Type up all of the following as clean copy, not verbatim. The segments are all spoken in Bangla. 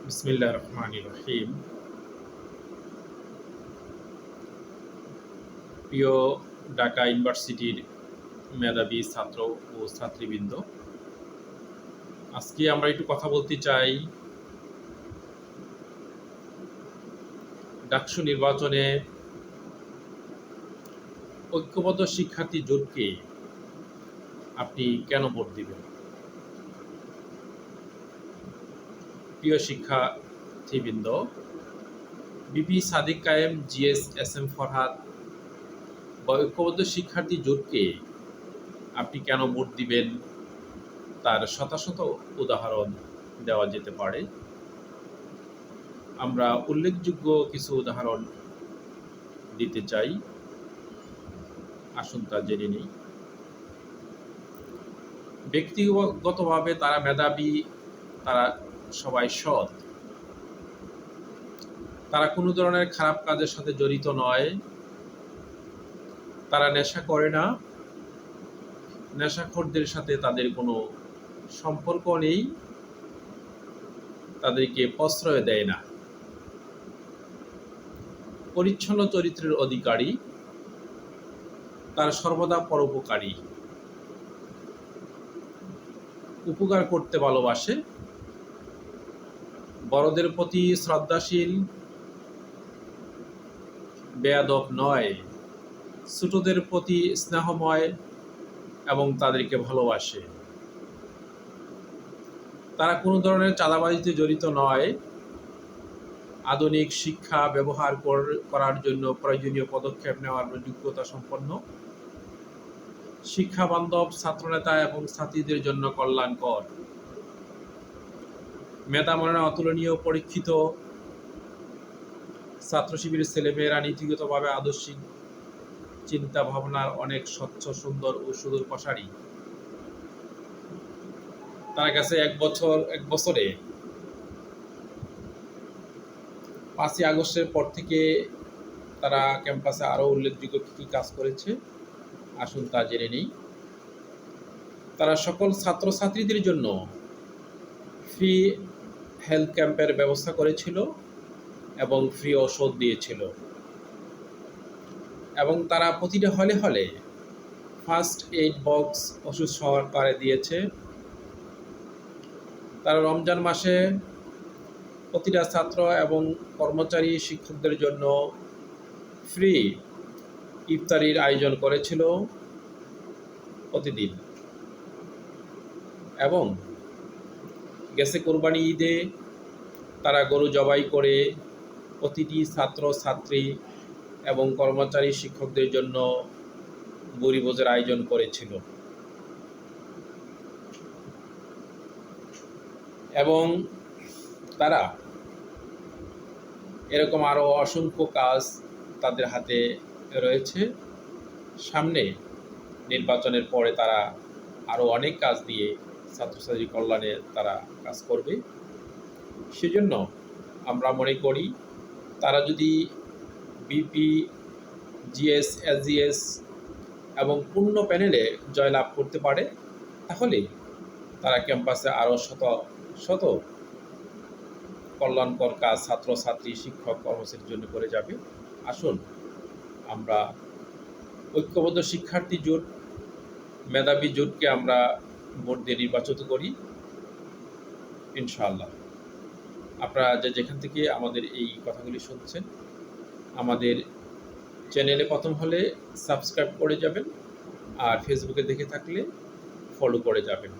বিসমিল্লাহির রহমানির রহিম। প্রিয় ঢাকা ইউনিভার্সিটির মেধাবী ছাত্র ও ছাত্রীবৃন্দ, আজকে আমরা একটু কথা বলতে চাই ডাকসু নির্বাচনে ঐক্যবদ্ধ শিক্ষার্থী জোটকে আপনি কেন ভোট দিবেন। প্রিয় শিক্ষার্থীবৃন্দ, বিপি সাদিক কায়েম, জিএস এস এম ফরহাদ বা ঐক্যবদ্ধ শিক্ষার্থী জোটকে আপনি কেন ভোট দিবেন তার শত শত উদাহরণ দেওয়া যেতে পারে। আমরা উল্লেখযোগ্য কিছু উদাহরণ দিতে চাই, আসুন তা জেনে নিই। ব্যক্তিগতভাবে তারা মেধাবী, তারা সবাই সৎ, তারা কোনো ধরনের খারাপ কাজের সাথে জড়িত নয়, তারা নেশা করে না, নেশাখোরদের সাথে তাদের কোনো সম্পর্ক নেই, তাদেরকে প্রশ্রয় দেয় না, পরিচ্ছন্ন চরিত্রের অধিকারী, তারা সর্বদা পরোপকারী, উপকার করতে ভালোবাসে, বড়দের প্রতি শ্রদ্ধাশীল, বেয়াদব নয়, ছোটদের প্রতি স্নেহময় এবং তাদেরকে ভালোবাসে। তারা কোনো ধরনের চাঁদাবাজিতে জড়িত নয়, আধুনিক শিক্ষা ব্যবহার করার জন্য প্রয়োজনীয় পদক্ষেপ নেওয়ার যোগ্যতা সম্পন্ন, শিক্ষা বান্ধব, ছাত্রনেতা এবং ছাত্রীদের জন্য কল্যাণকর, মেধা মননে অতুলনীয়, পরীক্ষিত, ছাত্র শিবিরের ছেলেমেয়েরা নীতিগতভাবে আদর্শিক চিন্তা ভাবনার অনেক স্বচ্ছ, সুন্দর ও সুদূর প্রসারী। তার কাছে এক বছরে 5ই আগস্টের পর থেকে তারা ক্যাম্পাসে আরও উল্লেখযোগ্য কী কাজ করেছে, আসুন তা জেনে নিই। তারা সকল ছাত্রছাত্রীদের জন্য ফ্রি হেলথ ক্যাম্পের ব্যবস্থা করেছিল এবং ফ্রি ওষুধ দিয়েছিল, এবং তারা প্রতিটা হলে হলে ফার্স্ট এইড বক্স ওষুধ সহকারে দিয়েছে। তারা রমজান মাসে প্রতিটা ছাত্র এবং কর্মচারী শিক্ষকদের জন্য ফ্রি ইফতারির আয়োজন করেছিল প্রতিদিন, এবং গেছে কোরবানি ঈদে তারা গরু জবাই করে প্রতিটি ছাত্র ছাত্রী এবং কর্মচারী শিক্ষকদের জন্য বনভোজের আয়োজন করেছিল। এবং তারা এরকম আরও অসংখ্য কাজ তাদের হাতে রয়েছে। সামনে নির্বাচনের পরে তারা আরও অনেক কাজ দিয়ে ছাত্রছাত্রী কল্যাণে তারা কাজ করবে। সেজন্য আমরা মনে করি তারা যদি বিপি, জিএস, এসজিএস এবং পূর্ণ প্যানেলে জয়লাভ করতে পারে, তাহলে তারা ক্যাম্পাসে আরও শত শত কল্যাণকর কাজ ছাত্রছাত্রী, শিক্ষক, কর্মচারীর জন্য করে যাবে। আসুন আমরা ঐক্যবদ্ধ শিক্ষার্থী জোট, মেধাবী জোটকে আমরা ভোট দিয়ে নির্বাচিত করি, ইনশাআল্লাহ। আপনারা যেখান থেকে আমাদের এই কথাগুলি শুনছেন, আমাদের চ্যানেলে প্রথম হলে সাবস্ক্রাইব করে যাবেন, আর ফেসবুকে দেখে থাকলে ফলো করে যাবেন।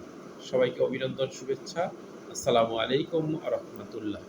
সবাইকে অভিনন্দন, শুভেচ্ছা। আসসালামু আলাইকুম ওয়া রাহমাতুল্লাহ।